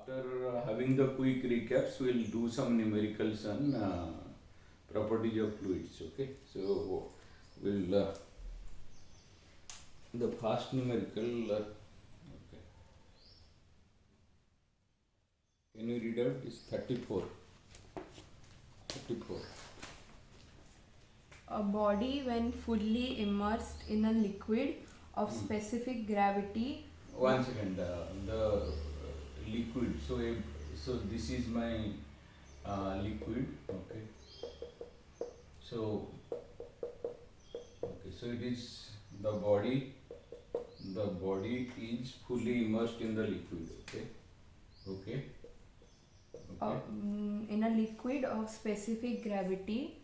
After having the quick recaps, we'll do some numericals on properties of fluids. Okay, so we'll the first numerical. Okay, can you read out? It's 34. 34. A body, when fully immersed in a liquid of specific gravity. One second. The liquid. So this is my liquid. Okay. So it is the body. The body is fully immersed in the liquid. Okay. Okay. In a liquid of specific gravity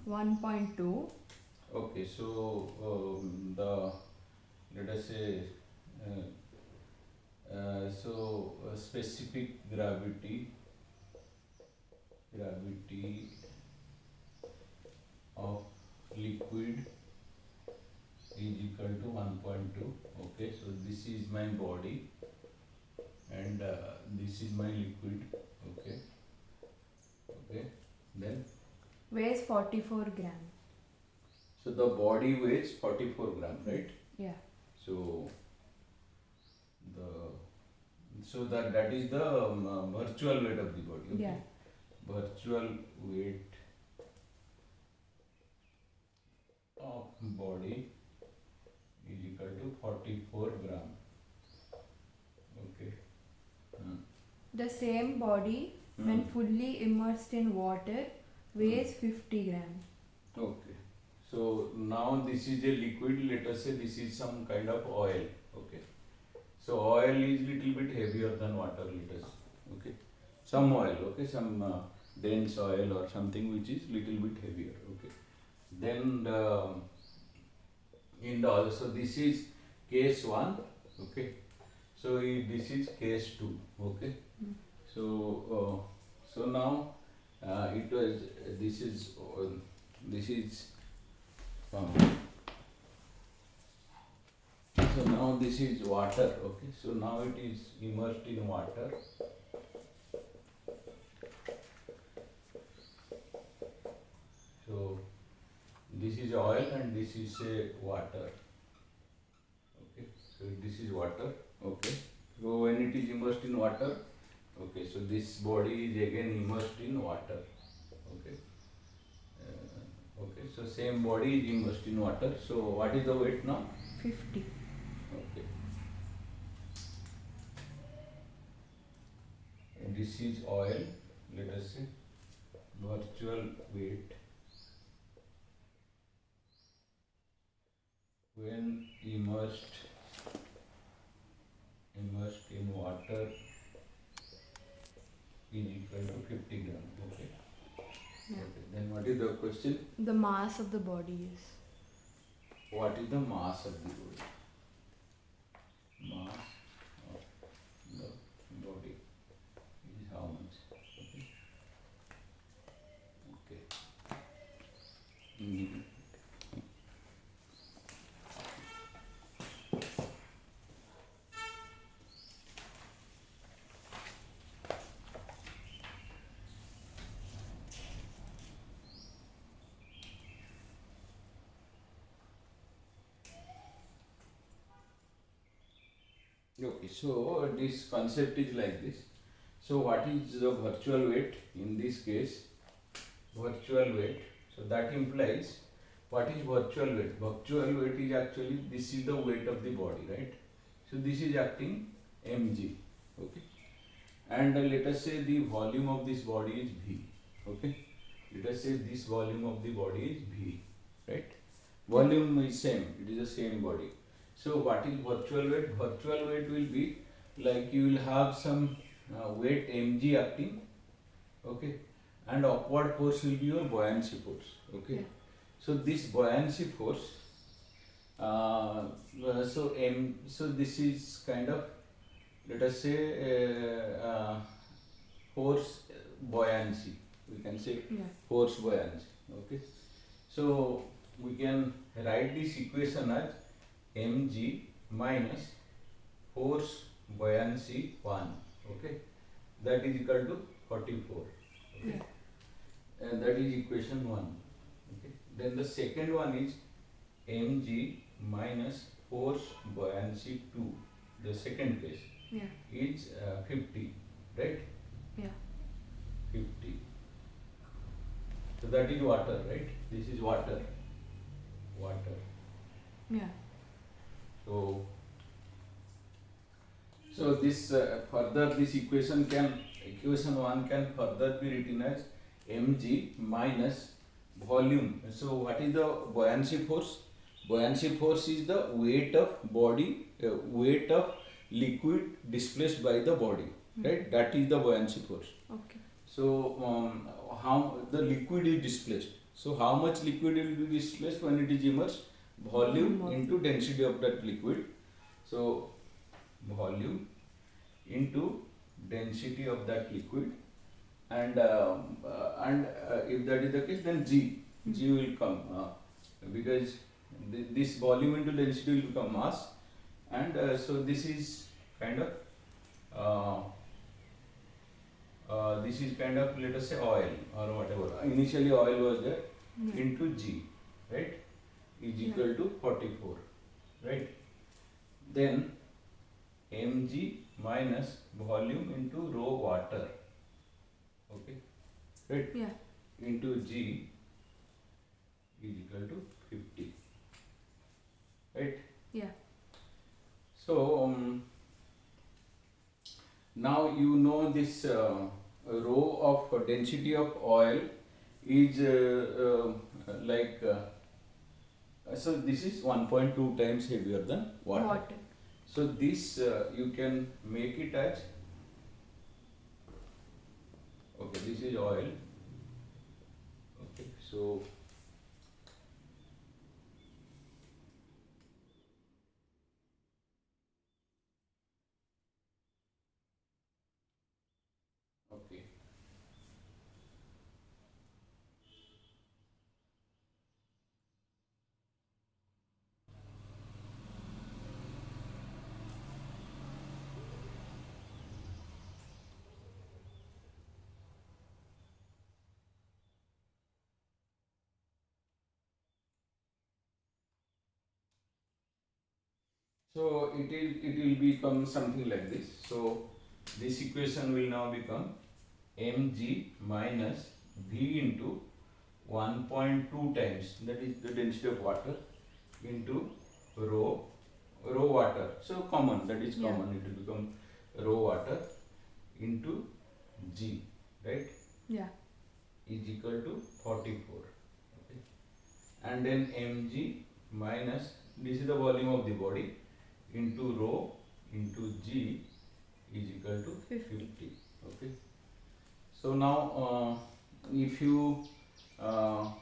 1.2. Okay, so let us say specific gravity of liquid is equal to 1.2. Okay, so this is my body and this is my liquid. Okay. Then weighs 44 gram. so the body weighs 44 gram, right? Yeah. So that is the virtual weight of the body. Okay? Yeah. Virtual weight of body is equal to 44 gram. Okay. The same body, when fully immersed in water, weighs 50 gram. Okay. So now this is a liquid. Let us say this is some kind of oil. Okay. So oil is little bit heavier than water. Let us. Okay. Some oil. Okay. Some dense oil or something which is little bit heavier. Okay. Then so this is case 1. Okay. So this is case 2. Okay. So now it was this is so now this is water. Okay. So now it is immersed in water. So this is oil and this is water. Okay. So this is water. Okay. So when it is immersed in water, okay. So this body is again immersed in water. Okay. Okay. So same body is immersed in water. So what is the weight now? 50. Okay. And this is oil. Let us say virtual weight when immersed in water is equal to 50 gram. Okay. Yeah. Okay. Then what is the question? The mass of the body is. What is the mass of the body? Mass of the body is how much? Okay. Okay. Okay, so this concept is like this. So what is the virtual weight in this case? Virtual weight. So that implies what is virtual weight? Virtual weight is actually this is the weight of the body, right? So this is acting mg. Okay. And let us say the volume of this body is V. Okay. Let us say this volume of the body is V, right? Volume is same. It is the same body. So what is virtual weight? Virtual weight will be like you will have some weight mg acting, okay, and upward force will be your buoyancy force, okay. Yeah. So this buoyancy force, so this is kind of, let us say force buoyancy. We can say force buoyancy, okay. So we can write this equation as mg minus force buoyancy 1, okay. that is equal to 44. Okay. Yeah. And that is equation 1. Okay. Then the second one is mg minus force buoyancy 2. The second case is 50, right? Yeah. 50. So that is water, right? This is water. Water. Yeah. So this further this equation 1 can further be written as mg minus volume. So what is the buoyancy force? Buoyancy force is the weight of body, weight of liquid displaced by the body, right? That is the buoyancy force. Okay. So how the liquid is displaced. So how much liquid will be displaced when it is immersed? Volume into density of that liquid. So volume into density of that liquid, and if that is the case, then G will come because this volume into density will become mass, and so this is kind of let us say oil or whatever. Initially oil was there into G, right, is equal to 44, right? Then mg minus volume into rho water, okay, right? Yeah. Into G is equal to 50, right? Yeah. So now you know this rho of density of oil is so this is 1.2 times heavier than water. So this you can make it as, okay, this is oil, okay, so okay. So it will become something like this. So this equation will now become mg minus v into 1.2 times, that is the density of water, into rho water. So common, that is common. It will become rho water into G, right? Yeah. Is equal to 44. Okay. And then mg minus, this is the volume of the body, into rho into G is equal to 50. Okay. So now if you okay,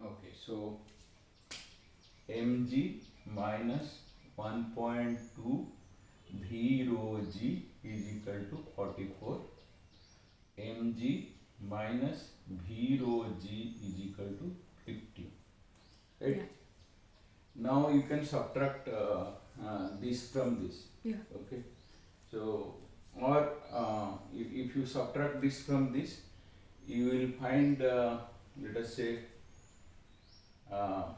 okay, so mg minus 1.2 v rho G is equal to 44. mg minus v rho G is equal to 50, right? Yeah. Now you can subtract this from this. Yeah. Okay. So or if you subtract this from this, you will find let us say okay.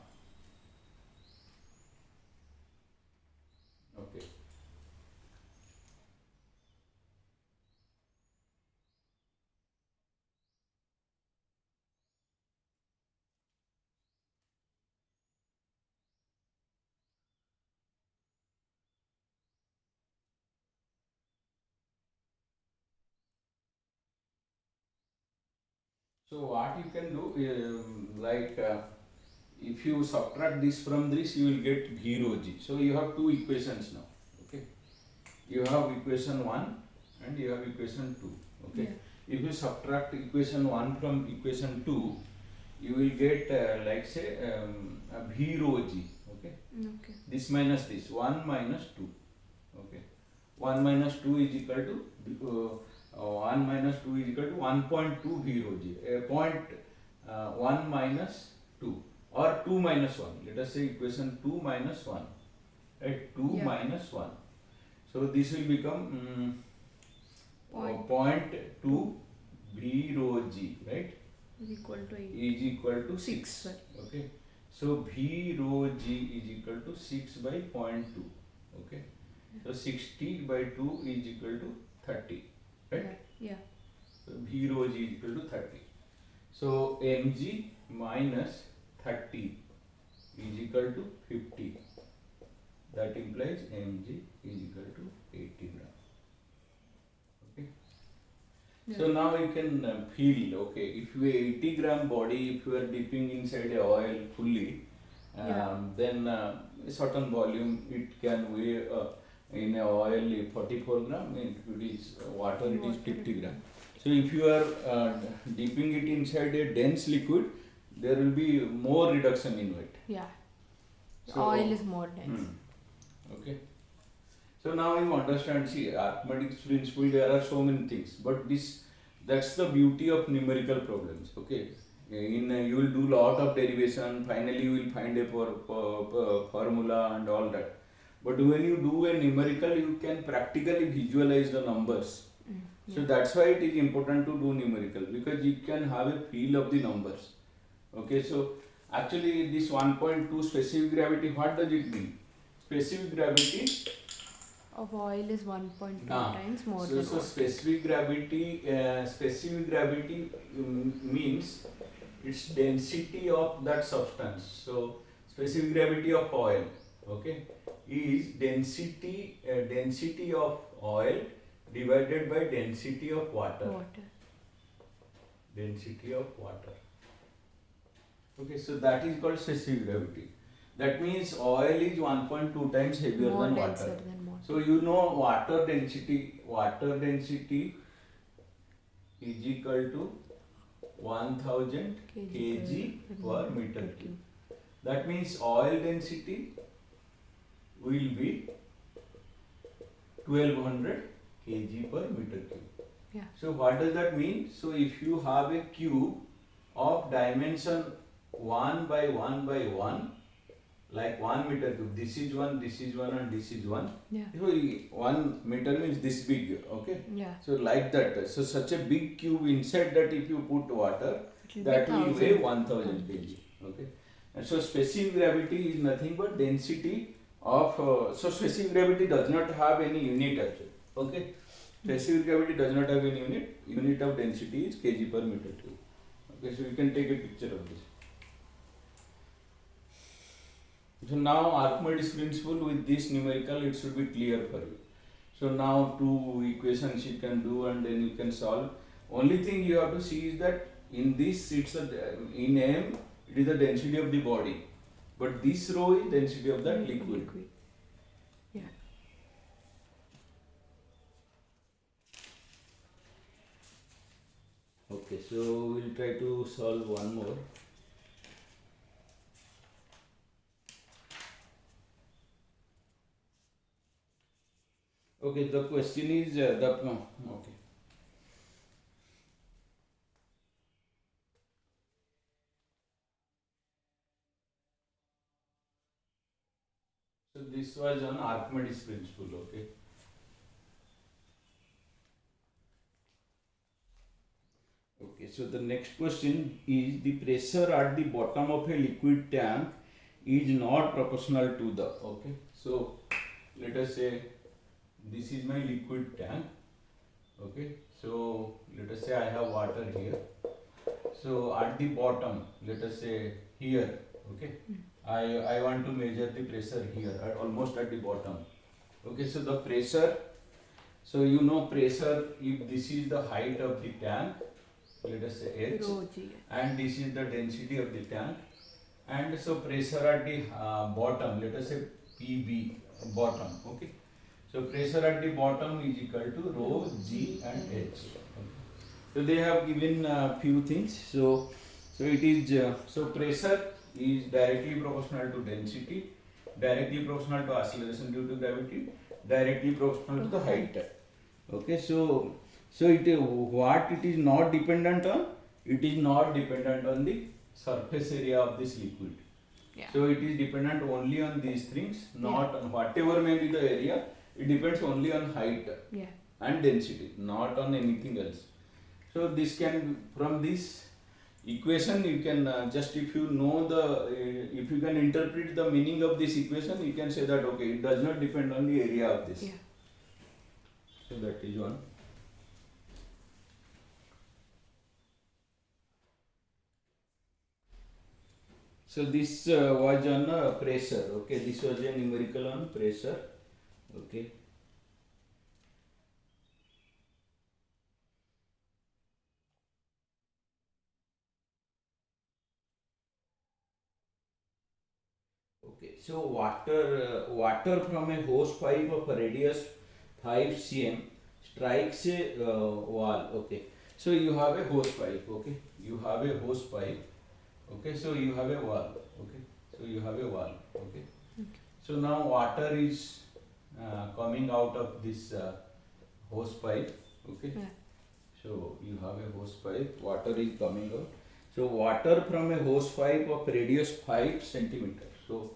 So what you can do, if you subtract this from this, you will get v rho G. So you have two equations now. Okay. You have equation 1 and you have equation 2. Okay. Yeah. If you subtract equation 1 from equation 2, you will get like say a v rho G. Okay. Okay. This minus this, 1 minus 2. Okay. 1 minus 2 is equal to 1 minus 2 is equal to 1.2 v rho G. Point 1 minus 2. or 2 minus 1. Let us say equation 2 minus 1, right? 2 Yeah. minus 1. So this will become Point 0.2 V rho G, right? is equal to 8. Is equal to 6. 6, sorry. Okay. So V rho G is equal to 6 by 0.2. Okay. So 60 by 2 is equal to 30, right? Yeah. So V rho G is equal to 30. So mg minus 30 is equal to 50. That implies mg is equal to 80 gram. Okay. Yeah. So now you can feel, okay, if you 80 gram body, if you are dipping inside a oil fully, then a certain volume it can weigh in a oil 44 gram, it is water it is 50 gram. So if you are dipping it inside a dense liquid, there will be more reduction in weight. Yeah. So, Oil is more dense. Okay. So now you understand, see, Archimedes principle, there are so many things, but that's the beauty of numerical problems. Okay. You will do lot of derivation, finally you will find a formula and all that. But when you do a numerical, you can practically visualize the numbers. So that's why it is important to do numerical, because you can have a feel of the numbers. Okay, so actually this 1.2 specific gravity, what does it mean? Specific gravity Of oil is 1.2 times more than so water. specific gravity means its density of that substance. So specific gravity of oil, okay, is density of oil divided by density of water. Density of water. Okay, so that is called specific gravity. That means oil is 1.2 times heavier More than denser water. than water. So you know water density is equal to 1000 kg per meter cube. That means oil density will be 1200 kg per meter cube. Yeah. So what does that mean? So if you have a cube of dimension 1 by 1 by 1, like 1 meter cube, this is 1 and this is 1. Yeah. So 1 meter means this big, okay? Yeah. So like that. So such a big cube, inside that if you put water, It that will weigh 1000 kg. Okay. And so specific gravity is nothing but density of. So specific gravity does not have any unit actually. Okay. Specific gravity does not have any unit. Unit of density is kg per meter cube. Okay. So you can take a picture of this. So now Archimedes principle with this numerical, it should be clear for you. So now two equations you can do and then you can solve. Only thing you have to see is that in this in M it is the density of the body, but this rho is density of that liquid. Yeah. Okay, so we'll try to solve one more. Okay, the question is okay. So this was on Archimedes principle, okay. Okay, so the next question is the pressure at the bottom of a liquid tank is not proportional to the, okay. So let us say this is my liquid tank, okay. So let us say I have water here. So at the bottom, let us say here, okay. I want to measure the pressure here, almost at the bottom. Okay, so the pressure, so you know pressure, if this is the height of the tank, let us say H, and this is the density of the tank, and so pressure at the bottom, let us say PB, bottom, okay. So pressure at the bottom is equal to rho, G and H. Okay. So they have given few things. So it is, so pressure is directly proportional to density, directly proportional to acceleration due to gravity, directly proportional to the height. Okay, so what it is not dependent on? It is not dependent on the surface area of this liquid. Yeah. So it is dependent only on these things, not on whatever may be the area. It depends only on height Yeah. and density, not on anything else. So this can, from this equation you can just, if you know the if you can interpret the meaning of this equation, you can say that okay, it does not depend on the area of this. Yeah. So that is one. So this was on pressure. Okay, this was a numerical on pressure. Okay. Okay, so water from a hose pipe of a radius 5 cm strikes a wall. Okay, so you have a hose pipe. Okay, you have a hose pipe. Okay, so you have a wall. Okay, so you have a wall. Okay, so now water is coming out of this hose pipe. Okay, Yeah. so you have a hose pipe. Water is coming out. So water from a hose pipe of radius 5 centimeter. So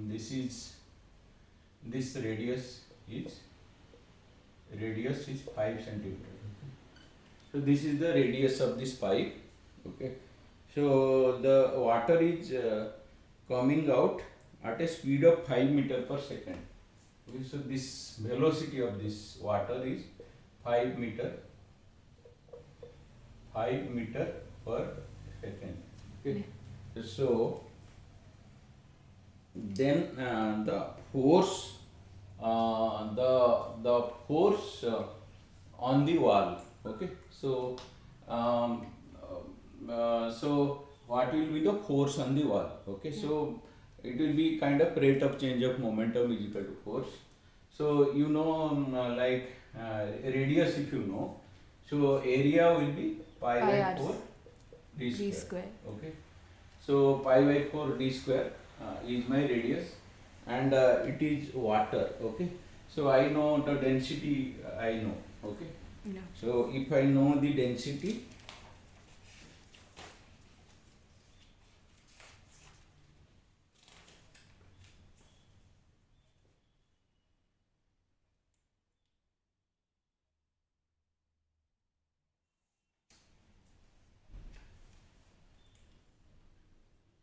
this is, this radius is 5 centimeter. So this is the radius of this pipe. Okay. So the water is coming out at a speed of 5 meter per second. Okay. So this velocity of this water is 5 meter per second. Okay. So then the force on the wall. Okay, so so what will be the force on the wall? Okay, so it will be kind of rate of change of momentum is equal to force. So you know like radius, if you know, so area will be pi by 4 d square. Okay, so pi by 4 d square is my radius, and it is water. Okay, so I know the density, I know. Okay, Yeah. so if I know the density,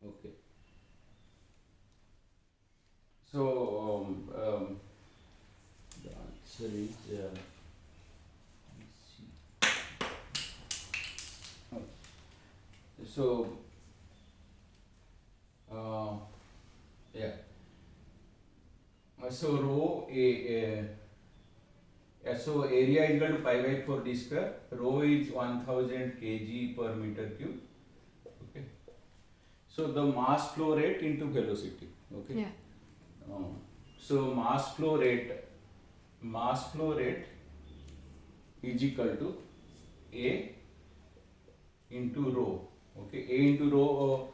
okay, so the answer is let's see. Okay. So yeah, so rho so area is equal to pi by 4 d square. Rho is 1000 kg per meter cube. Okay. So the mass flow rate into velocity. Okay. Yeah. So mass flow rate is equal to A into rho. Okay. A into rho,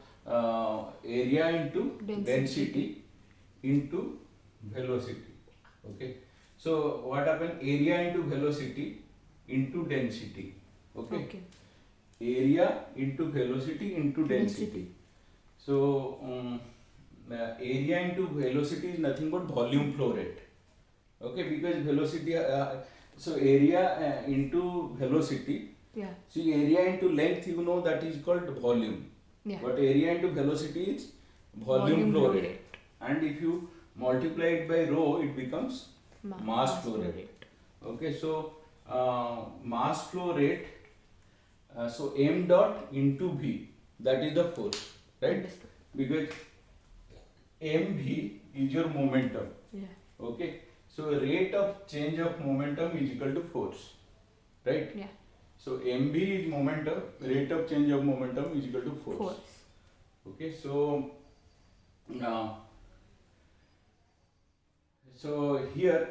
area into density into velocity. Okay. So what happened? Area into velocity into density. Okay. Okay. Area into velocity into density. Density. So area into velocity is nothing but volume flow rate. Okay, because velocity, so area into velocity. Yeah. See, area into length, you know, that is called volume. Yeah. But area into velocity is volume flow rate. And if you multiply it by rho, it becomes mass flow rate. Okay, so mass flow rate, so m dot into v, that is the force, right? Understood. Because mv is your momentum. Yeah. Okay, so rate of change of momentum is equal to force, right? Yeah. So mv is momentum, rate of change of momentum is equal to force. Okay, so so here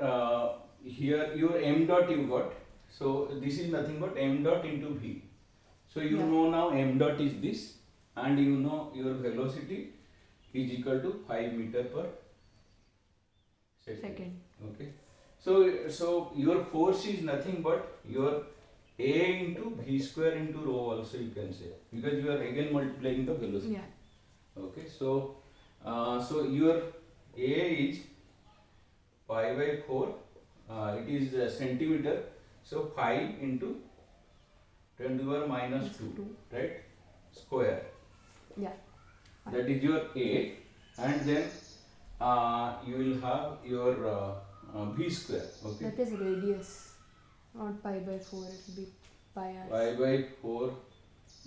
your m dot you got. So this is nothing but m dot into v. So you know now m dot is this, and you know your velocity is equal to 5 meter per second. Okay. So your force is nothing but your A into v square into rho also, you can say, because you are again multiplying the velocity. Yeah. Okay, so so your A is pi by 4, it is centimeter, so 5 into 10 to the power minus Plus 2, 2. right, square. Yeah. That is your A, and then you will have your V square. Okay, That is radius, not pi by 4. It will be pi r. pi by 4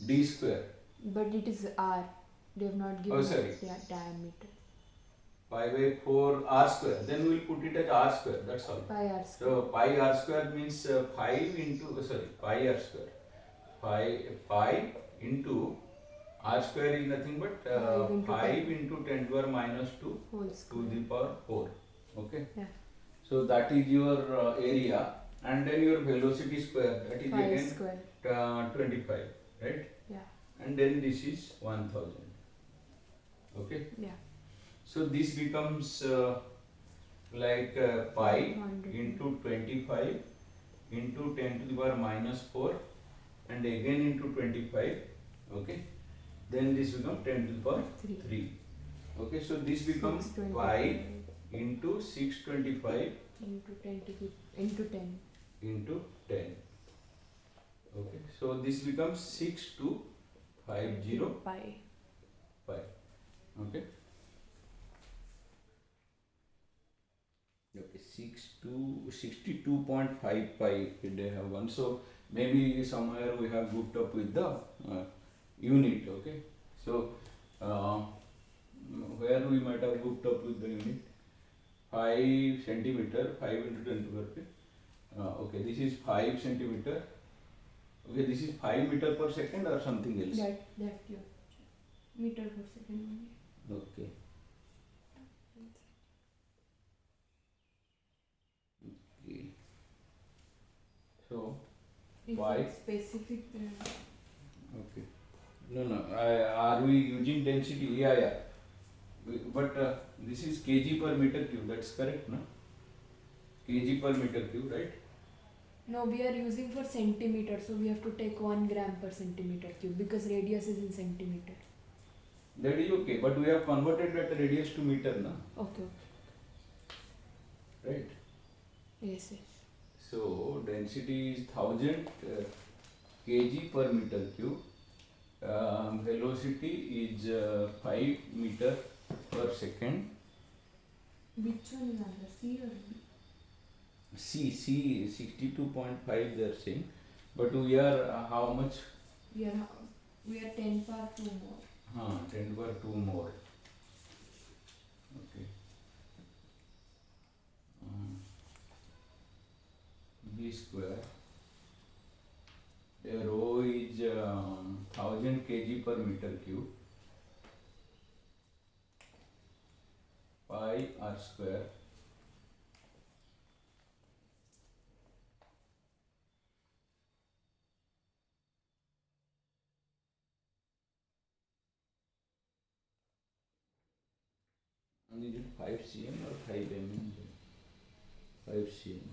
D square. But it is r. They have not Oh, given sorry. diameter. Pi by 4 r square. Then we will put it as r square. That's all. Pi r square. So pi r square means 5 into pi r square. Pi into r square is nothing but 5 into 10 to the power minus 2 whole to square. the power 4. Okay. Yeah. So that is your area, and then your velocity square, that is Pi again square. 25, right? Yeah. And then this is 1000. Okay. Yeah. So this becomes like pi 100. into 25 into 10 to the power minus 4 and again into 25. Okay. Then this becomes 10 to the power 3. Okay. So this becomes pi into 625 into 10 to the, into 10. into 10. Okay. So this becomes 6250 pi. pi. Okay. Okay, 62.5 pi they have one. So maybe somewhere we have grouped up with the unit. Okay. So where we might have grouped up with the unit, 5 centimeter, 5 into 10 to the power. Okay, this is 5 centimeter. Okay, this is 5 meter per second or something else. That yeah. Meter per second only. Okay. Okay. So Is Why? it specific? okay. No, are we using density? Yeah. But this is kg per meter cube. That's correct, no? Kg per meter cube, right? No, we are using for centimeter, so we have to take 1 gram per centimeter cube because radius is in centimeter. That is okay, but we have converted that radius to meter, no? Okay. Right? Yes. So density is 1000 kg per meter cube. Velocity is 5 meter per second. Which one is under C or B? C 62.5 they are saying, but we are how much? We are 10 power 2 more. 10 power 2 more. Okay. B square. The rho is 1000 kg per meter cube. Pi r square. And is it 5 cm or 5 mm? 5 cm.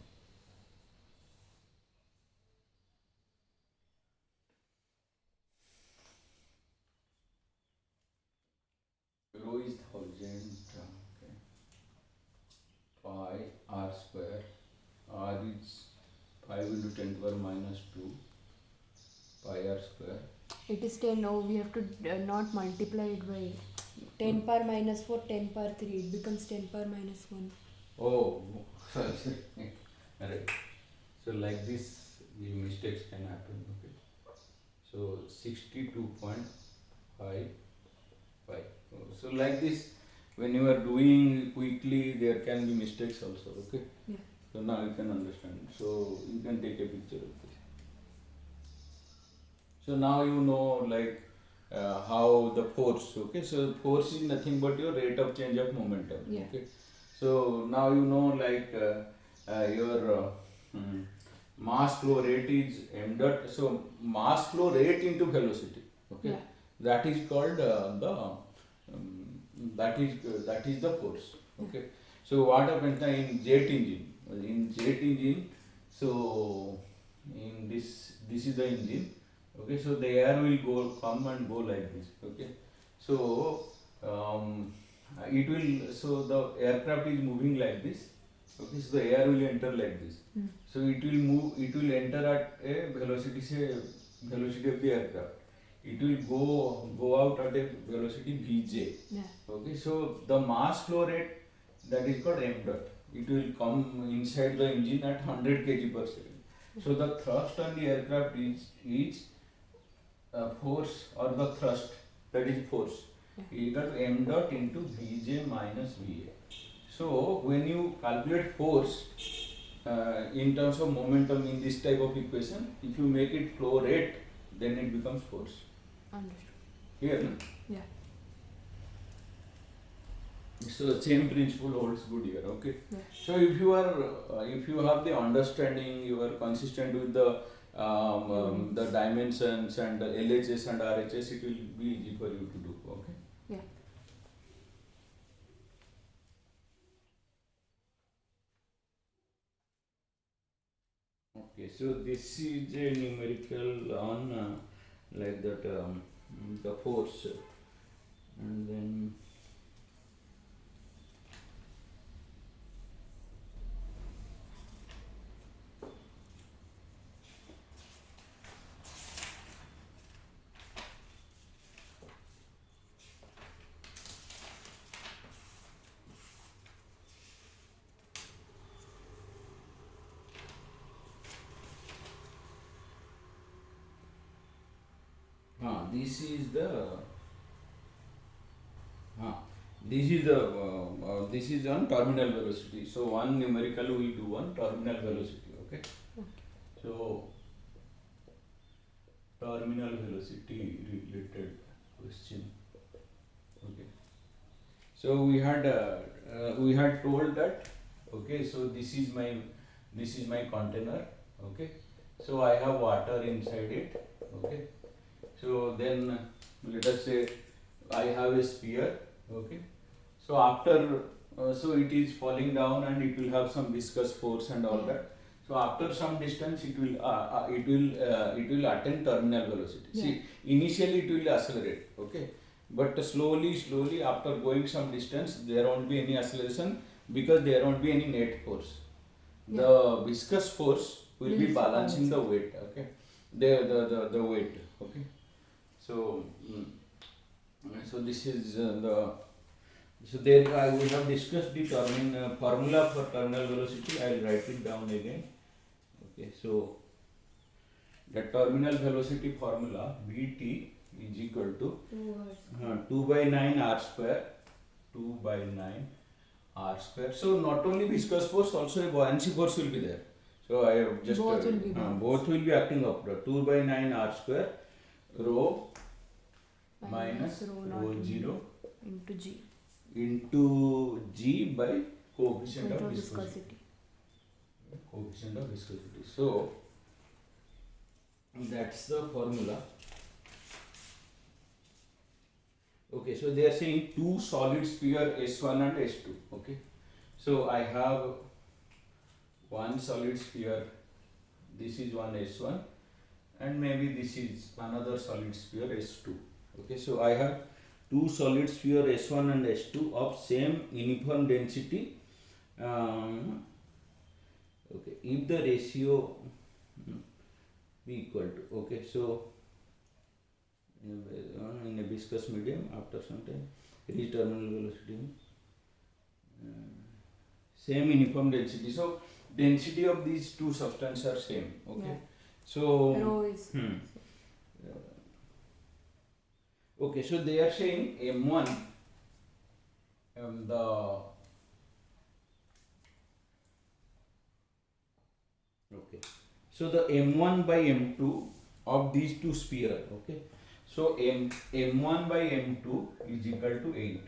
Rho is 1000. Okay. Pi r square. R is 5 into 10 to the power minus 2. Pi r square. It is 10. Oh, we have to not multiply it by 10 power minus 4, 10 power 3. It becomes 10 power minus 1. Oh, sorry. Right. So like this, the mistakes can happen. Okay. So 62.5. So like this, when you are doing quickly, there can be mistakes also. Okay. Yeah. So now you can understand. So you can take a picture of this. So now you know like how the force. Okay. So force is nothing but your rate of change of momentum. Yeah. Okay. So now you know like your mass flow rate is m dot. So mass flow rate into velocity. Okay. Yeah. That is called that is the force. Okay. So what happens now in jet engine? In jet engine, so in this is the engine. Okay. So the air will come and go like this. Okay. So it will, so the aircraft is moving like this. Okay, so the air will enter like this. So it will move, it will enter at a velocity, say velocity of the aircraft. It will go out at a velocity Vj. Yeah. Okay, so the mass flow rate, that is called m dot. It will come inside the engine at 100 kg per second. So the thrust on the aircraft is force, or the thrust, that is force, equal to m dot into Vj minus Va. So when you calculate force in terms of momentum in this type of equation, if you make it flow rate, then it becomes force. Understood. Here, no? Yeah. So same principle holds good here. Okay. Yeah. So if you are, if you have the understanding, you are consistent with the dimensions and the LHS and RHS, it will be easy for you to do. Okay. Yeah. Okay. So this is a numerical on like that the force, and then. This is the this is on terminal velocity. So one numerical will do on terminal velocity. Okay. So terminal velocity related question. Okay. So we had told that. Okay. So this is my container. Okay. So I have water inside it. Okay. So then let us say I have a sphere. Okay. So after so it is falling down and it will have some viscous force and all that. So after some distance it will attain terminal velocity. Yeah. See, initially it will accelerate. Okay. But slowly after going some distance there won't be any acceleration because there won't be any net force. The viscous force will be balancing the weight. Okay. The weight. Okay. So, so this is so there we have discussed the formula for terminal velocity. I will write it down again. Okay, so the terminal velocity formula Vt is equal to 2 by 9 r square, 2 by 9 r square. So not only viscous force, also a buoyancy force will be there. So I have just both will be acting upward. 2 by 9 r square rho minus rho 0 into g by coefficient of viscosity. Coefficient of viscosity. So that's the formula. Okay, so they are saying two solid sphere S1 and S2. Okay, so I have one solid sphere. This is one S1, and maybe this is another solid sphere S2. Okay, so I have two solid sphere S1 and S2 of same uniform density. Okay, if the ratio be equal to, okay, so in a viscous medium after some time reach terminal velocity, same uniform density. So density of these two substances are same. Okay, so Rho is okay, so they are saying M1 okay, so the M1 by M2 of these two sphere. Okay, so M1 by M2 is equal to 8.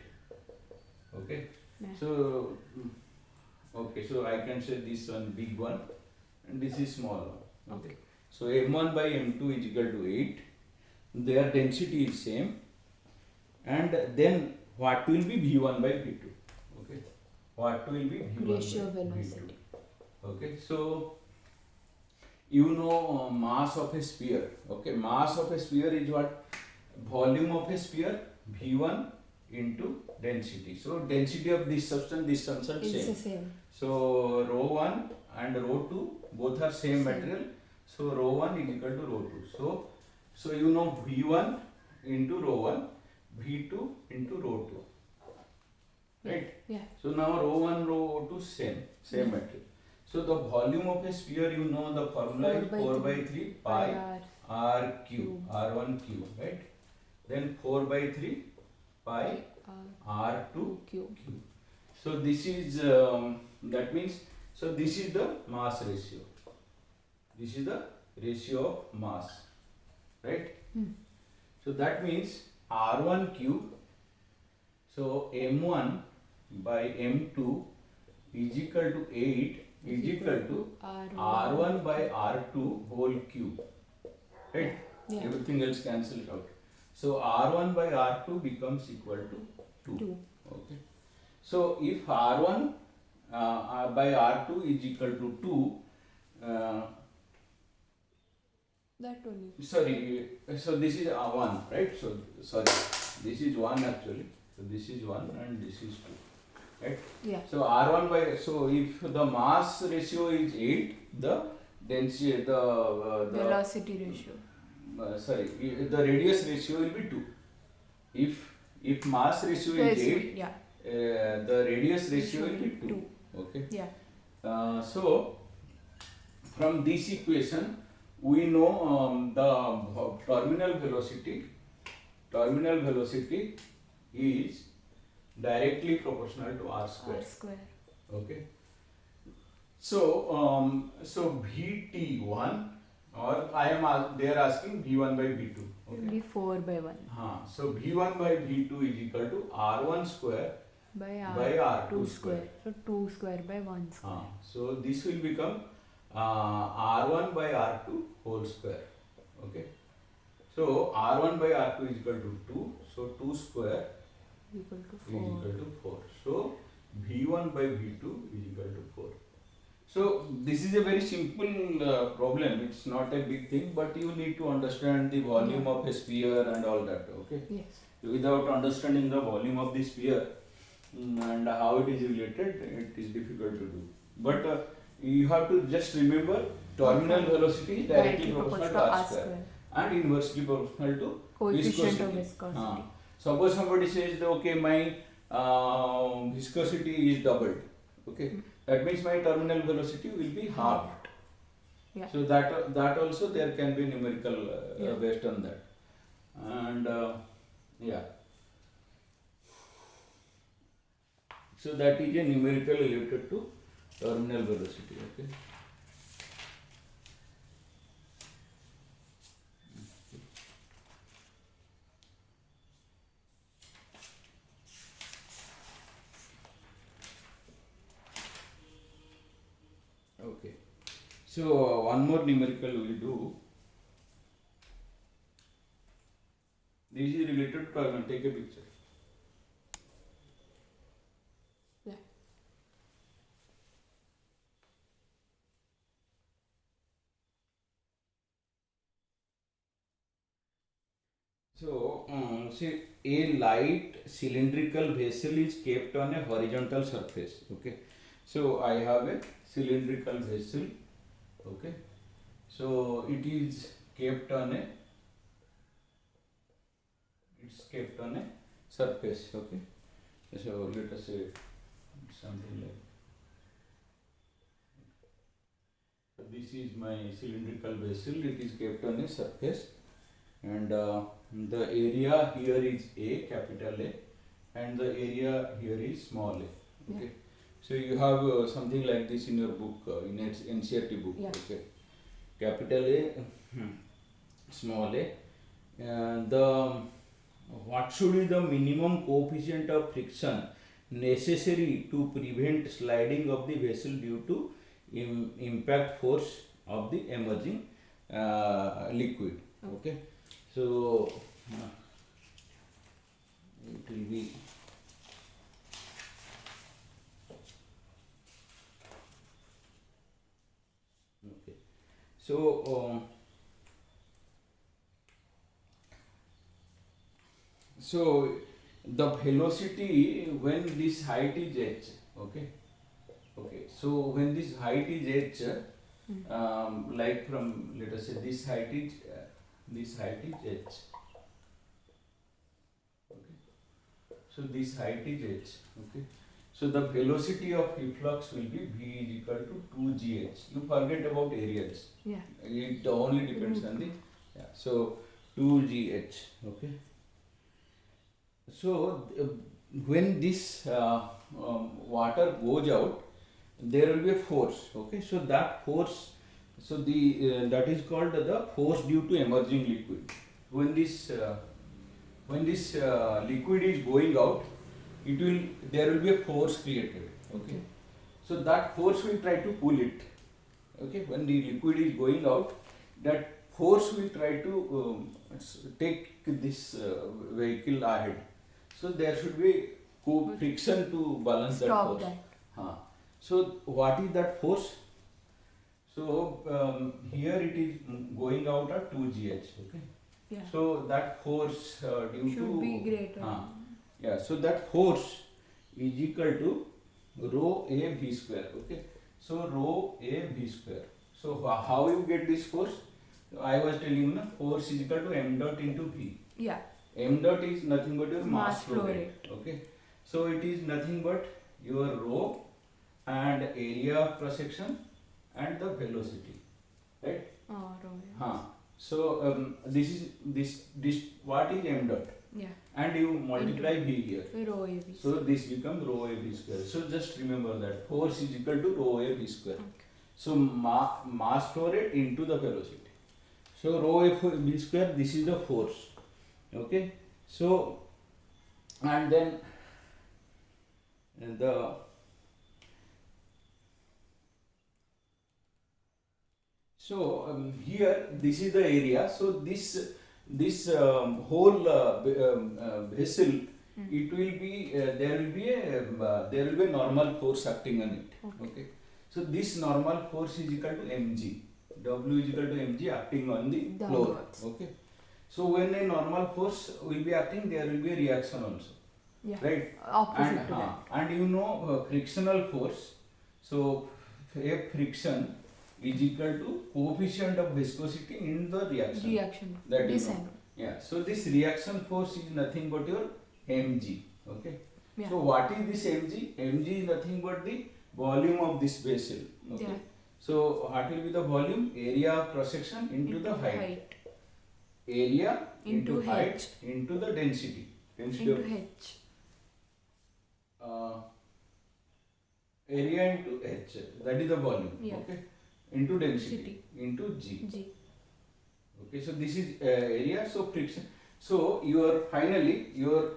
Okay, so okay, so I can say this one big one and this is small one. Okay, so M1 by M2 is equal to 8. Their density is same, and then what will be V1 by V2? Okay, what will be V1 ratio by velocity. V2? Okay, so you know mass of a sphere. Okay, mass of a sphere is what? Volume of a sphere V1 into density. So density of this substance It's the same. same. So rho 1 and rho 2 both are same Same. material. So rho 1 is equal to rho 2. So you know V1 into rho 1, V2 into rho 2. Right? Yeah. So now rho 1, rho 2 same material. So the volume of a sphere, you know the formula is 4 by 3 pi r cube, r1 cube, right? Then 4 by 3 pi r2 cube. So this is that means, so this is the mass ratio. This is the ratio of mass, right? So that means r1 cube. So m1 by m2 is equal to 8 is equal to r1 by r2 whole cube, right? Yeah. Everything else cancelled out. So r1 by r2 becomes equal to 2. Okay. So if r1 by r2 is equal to 2, that only. sorry, so this is 1, right? So sorry, this is 1 actually. So this is 1 and this is 2, right? Yeah. So r1 by, so if the mass ratio is 8, the density, the velocity ratio. Sorry, the radius ratio will be 2. If mass ratio is 8, yeah. The radius ratio will be 2. Okay. Yeah. So from this equation we know the terminal velocity is directly proportional to r square. Okay. So so VT1, or they are asking V1 by V2. Okay. It will be 4 by 1. So V1 by V2 is equal to R1 square by R2 square. So 2 square by 1 square. So this will become R1 by R2 whole square. Okay. So R1 by R2 is equal to 2. So 2 square equal to is equal to 4. So V1 by V2 is equal to 4. So this is a very simple problem. It's not a big thing, but you need to understand the volume of a sphere and all that. Okay. Yes. Without understanding the volume of the sphere and how it is related, it is difficult to do. But you have to just remember terminal velocity is directly proportional to r square and inversely proportional to coefficient of viscosity. Suppose somebody says that, okay, my viscosity is doubled. Okay, that means my terminal velocity will be halved. Yeah. So that also there can be numerical based on that, and yeah. So that is a numerical related to terminal velocity. Okay. Okay. So one more numerical we will do. This is related to terminal. Take a picture. Yeah. So, see, a light cylindrical vessel is kept on a horizontal surface. Okay. So, I have a cylindrical vessel. Okay. So, it is kept on a surface. Okay. So, let us say something like. So, this is my cylindrical vessel. It is kept on a surface. And the area here is A, capital A, and the area here is small a. Okay. So you have something like this in your book, in NCERT book. Yeah. Okay. Capital A, small a. The what should be the minimum coefficient of friction necessary to prevent sliding of the vessel due to impact force of the emerging liquid. Okay. So it will be okay. So the velocity when this height is h, okay, so when this height is h, like from, let us say, this height is h, okay, so this height is h, okay, so the velocity of efflux will be v is equal to 2gh. You forget about areas, it only depends on the, so 2gh, okay. So when this water goes out, there will be a force, okay, so that force, so the that is called the force due to emerging liquid. When this liquid is going out, there will be a force created, okay, so that force will try to pull it, okay, when the liquid is going out, that force will try to take this vehicle ahead. So there should be friction to balance that force. So what is that force? So here it is going out at 2gh, okay. So that force due should to be greater. So that force is equal to rho a v square, okay. So rho a v square. So how you get this force? I was telling you, force is equal to m dot into v. M dot is nothing but your mass flow rate, okay. So it is nothing but your rho and area of cross section and the velocity, right? So this is what is m dot, and you multiply v here, rho a v. So this becomes rho a v square. So just remember that force is equal to rho a v square. So mass flow rate into the velocity. So rho a v square, this is the force, okay. So and then here this is the area. So this whole vessel, it will be there will be a normal force acting on it, okay. So this normal force is equal to mg. W is equal to mg acting on the floor, okay. So when a normal force will be acting, there will be a reaction also, right? Opposite to that. And you know frictional force. So F friction is equal to coefficient of viscosity in the reaction. That you know. So this reaction force is nothing but your mg, okay. So what is this mg? Mg is nothing but the volume of this vessel, okay. So what will be the volume? Area of cross section into the height. Area into height into the density. Density into of h. Area into h, that is the volume, okay. Into density into g. Okay, so this is area. So friction. So finally your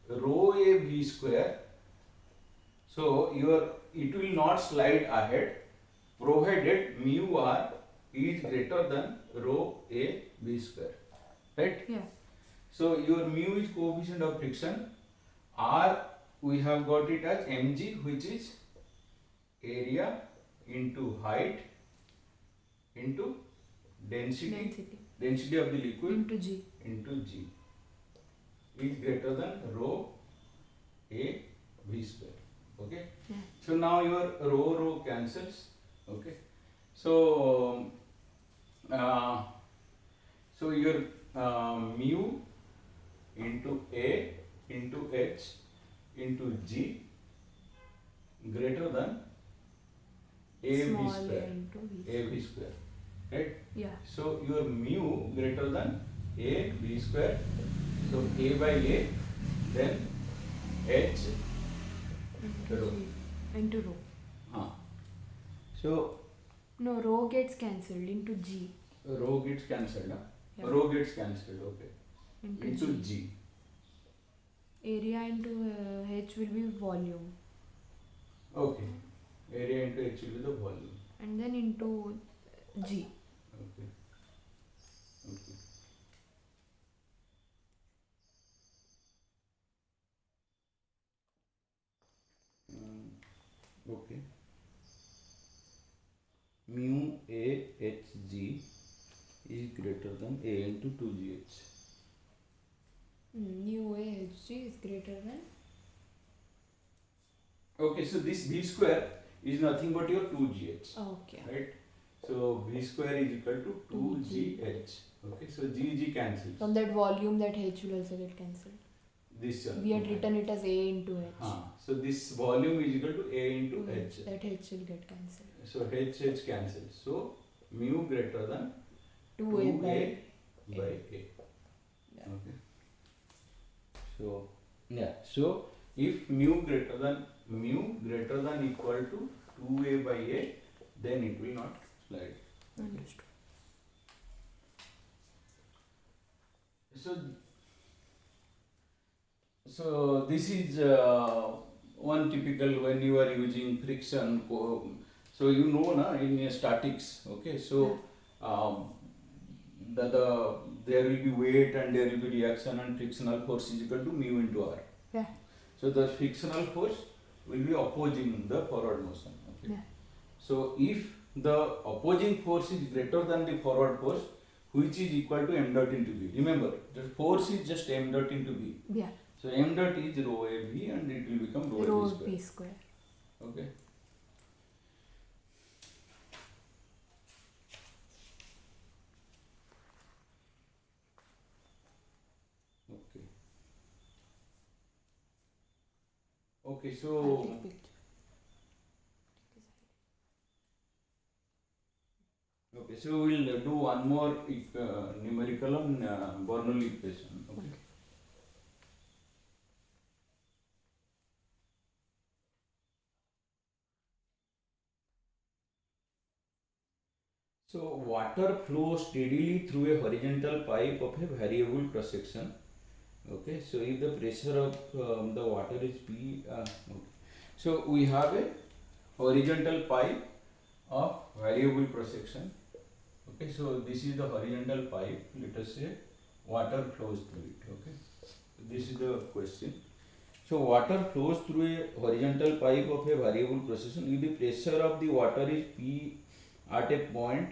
rho a v square. So it will not slide ahead, provided mu r is greater than rho a v square, right? So your mu is coefficient of friction. R we have got it as mg, which is area into height into density of the liquid into g is greater than rho a v square, okay. So now your rho cancels, okay. So your mu into a into h into g greater than a v square, right? So your mu greater than a v square. So a by a, then h rho into rho. So no, rho gets cancelled into g. Rho gets cancelled, Rho gets cancelled, okay. Into g. Area into h will be volume. Okay. Area into h will be the volume. And then into g. Okay. Okay. Mu a h g is greater than a into 2gh. Nu A Hg is greater than. Okay, so this V square is nothing but your 2GH, Okay. right? So V square is equal to 2GH. Okay, so G cancels. From that volume, that H will also get cancelled. This We had written it as A into H. So this volume is equal to A into H. That H will get cancelled. So H cancels. So mu greater than 2A by A. Yeah. Okay. So yeah. So if mu greater than equal to 2A by A, then it will not slide. Understood. So this is one typical when you are using friction. So you know na in statics. Okay. So there will be weight and there will be reaction, and frictional force is equal to mu into R. Yeah. So the frictional force will be opposing the forward motion. Okay. Yeah. So if the opposing force is greater than the forward force, which is equal to m dot into v. Remember, the force is just m dot into v. Yeah. So m dot is rho a v and it will become Rho v V square. square. Okay. Okay. Okay. I'll So take picture. okay. So we'll do one more numerical on Bernoulli equation. Okay. So water flows steadily through a horizontal pipe of a variable cross section. Okay, so if the pressure of the water is P, okay. So we have a horizontal pipe of variable cross section. Okay, so this is the horizontal pipe. Let us say water flows through it. Okay, this is the question. So water flows through a horizontal pipe of a variable cross section. If the pressure of the water is P at a point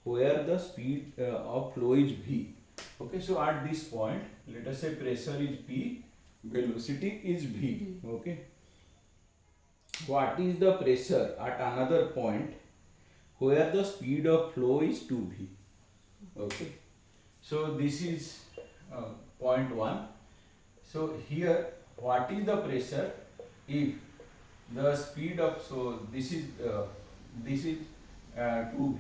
where the speed of flow is V. Okay, so at this point, let us say pressure is P, velocity is V. Okay, what is the pressure at another point where the speed of flow is 2V? Okay, so this is point 1. So here, what is the pressure if the speed of, so this is 2V.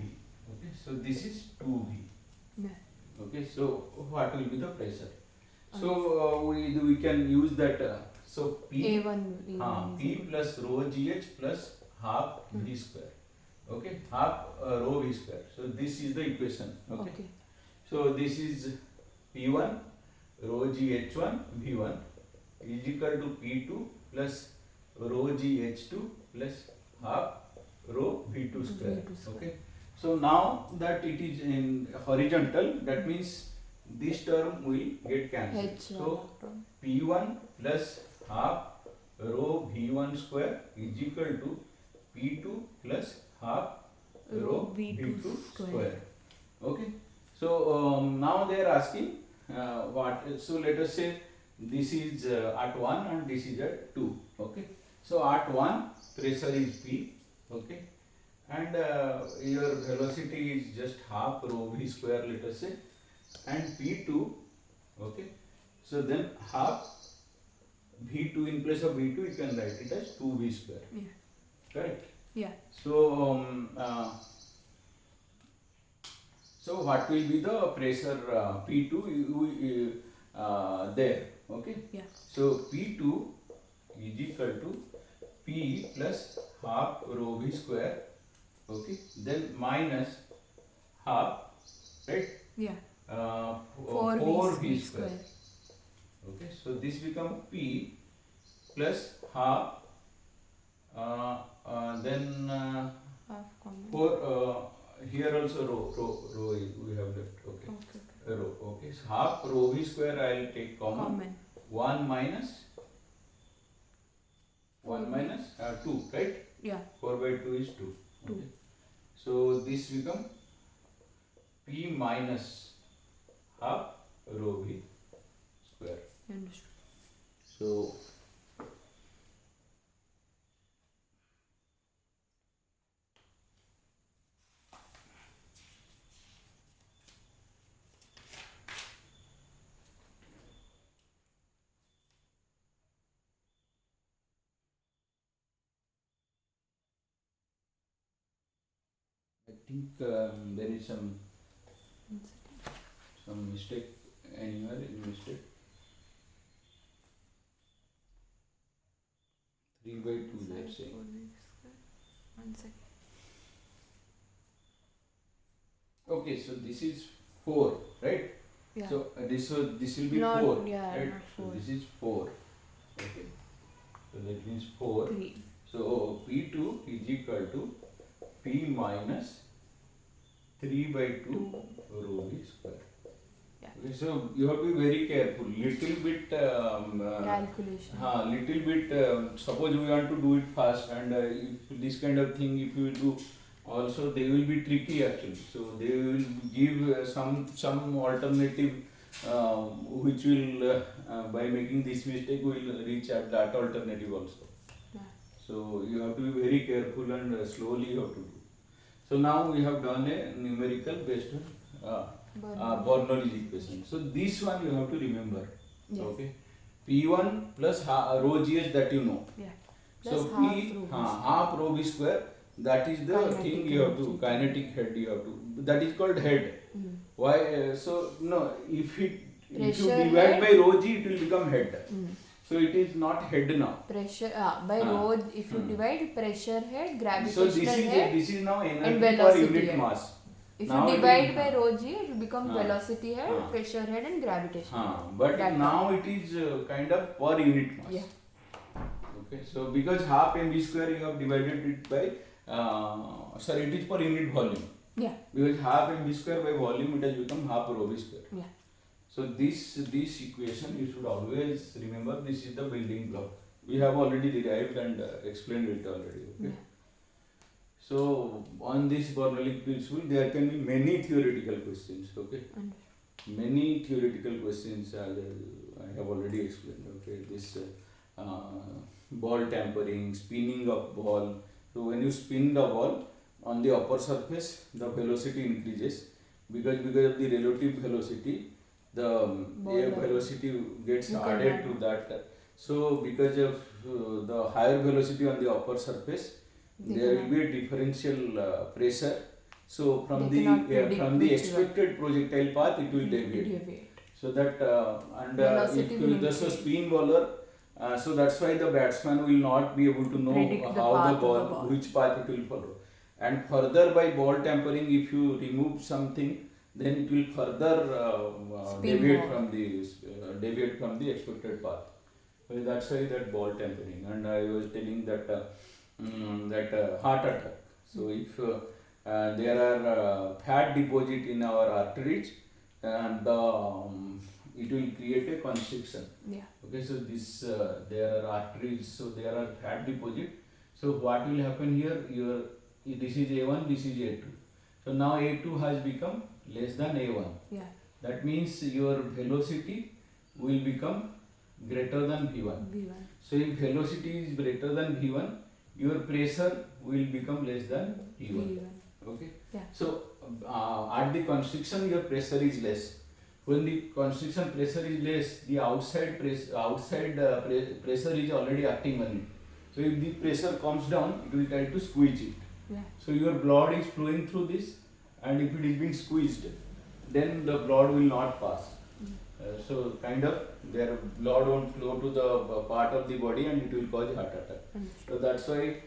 Okay, so this is 2V. Yeah. Okay, so what will be the pressure? So we can use that. So P A1 P plus rho GH plus half V square. Okay, half rho V square. So this is the equation. Okay. So this is P1 rho GH1 V1 is equal to P2 plus rho GH2 plus half rho V2 square. Okay. So now that it is in horizontal, that means this term will get cancelled. So P1 plus half rho V1 square is equal to P2 plus half rho V2 square. Okay. So now they are asking what. So let us say this is at 1 and this is at 2. Okay. So at 1 pressure is P. Okay. And your velocity is just half rho V square, let us say, and P2. Okay. So then half V2, in place of V2 you can write it as 2V square. Yeah. Correct? Yeah. So so what will be the pressure P2 there? Okay. Yeah. So P2 is equal to P plus half rho V square. Okay. Then minus half, right? Yeah. 4V square. Okay, so this become P plus half, then Half common. 4, here also rho we have left. Okay, rho. Okay, so half rho V square I will take common. 1 minus 2, right? Yeah. 4 by 2 is 2. 2. Okay. So this become P minus half rho V square. Understood. So I think there is some mistake anywhere. Any mistake? 3/2 they are saying. 1 second. Okay, so this is 4, right? Yeah. So this will be Not- 4, yeah, right? not So 4. this is 4. Okay. So that means 4. 3. So P2 is equal to P minus 3/2 rho v square. Yeah. Okay, so you have to be very careful. Little bit Calculation. little bit. Suppose we want to do it fast, and if this kind of thing, if you do, also they will be tricky actually. So they will give some alternative, which will by making this mistake will reach at that alternative also. Yeah. So you have to be very careful and slowly you have to do. So now we have done a numerical based on Bernoulli's equation. So this one you have to remember. Yeah. Okay. P1 plus rho GH, that you know. Yeah. So Plus half rho v square, that is the Kinetic thing you have to, energy. kinetic head you have to, that is called head. Why? So no, if you Pressure divide head. by rho g, it will become head. So it is not head now. Pressure by rho, if you divide pressure head, So gravitational head, this is now and energy per velocity unit head. mass. If Now you it divide is- by rho g, it will become velocity head, Ah. pressure head, and gravitational head. But That now it is kind of per unit mass. Yeah. Okay, so because half mv square you have divided it by, sorry, it is per unit volume. Yeah. Because half mv square by volume, it has become half rho v square. Yeah. So this equation you should always remember. This is the building block. We have already derived and explained it already. Okay. Yeah. So on this Bernoulli principle, there can be many theoretical questions. Okay. Many theoretical questions I have already explained. Okay. This ball tampering, spinning of ball. So when you spin the ball on the upper surface, the velocity increases because of the relative velocity, the air velocity gets added to that. So because of the higher velocity on the upper surface, there will be a differential pressure. So from the expected projectile path, it will deviate. So that Velocity if will you just a increase. spin bowler, so that's why the batsman will not be able to know Predict the how path the of the ball, ball. which path it will follow. And further, by ball tampering, if you remove something, then it will further deviate from the expected path. So that's why that ball tampering. And I was telling that heart attack. So if there are fat deposit in our arteries, and it will create a constriction. Yeah. Okay, so this there are arteries, so there are fat deposit. So what will happen here? This is A1, this is A2. So now A2 has become less than A1. Yeah. That means your velocity will become greater than V1. V1. So if velocity is greater than V1, your pressure will become less than V1. Okay. Yeah. So at the constriction, your pressure is less. When the constriction pressure is less, the outside pressure is already acting on it. So if the pressure comes down, it will try to squeeze it. Yeah. So your blood is flowing through this, and if it is being squeezed, then the blood will not pass. So kind of their blood won't flow to the part of the body, and it will cause heart attack. So that's why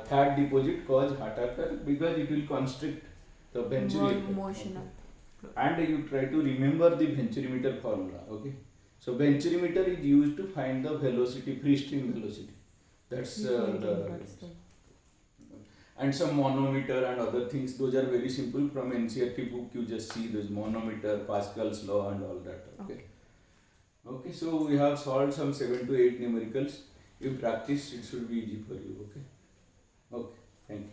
fat deposit cause heart attack, because it will constrict the Venturi effect. Motion of. And you try to remember the Venturimeter formula. Okay. So Venturimeter is used to find the velocity, free stream velocity. That's and some manometer and other things. Those are very simple. From NCERT book, you just see those manometer, Pascal's law, and all that. Okay. Okay. So we have solved some 7 to 8 numericals. If you practice, it should be easy for you. Okay. Okay. Thank you.